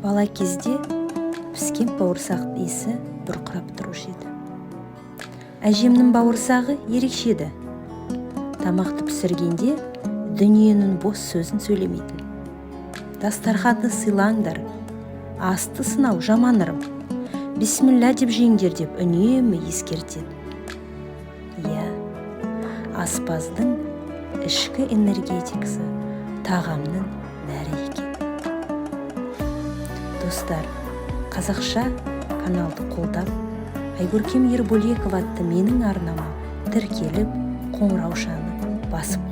Бала кезде піскен бауырсақ иісі бұрқырап тұрушы еді. Әжемнің бауырсағы ерекше еді. Тамақты пісіргенде дүниенің бос сөзін сөйлемейтін. Дастарханды сыйлаңдар, асты сынау жаманырым, бисмилля деп жеңдер деп үнемі ескертеді. Иә, аспаздың ішкі энергетикасы тағамның нәрі екен. Достар, қазақша каналды қолдап, Айгөркем Ерболекова атты менің арнама тіркеліп, қоңыраушаны басып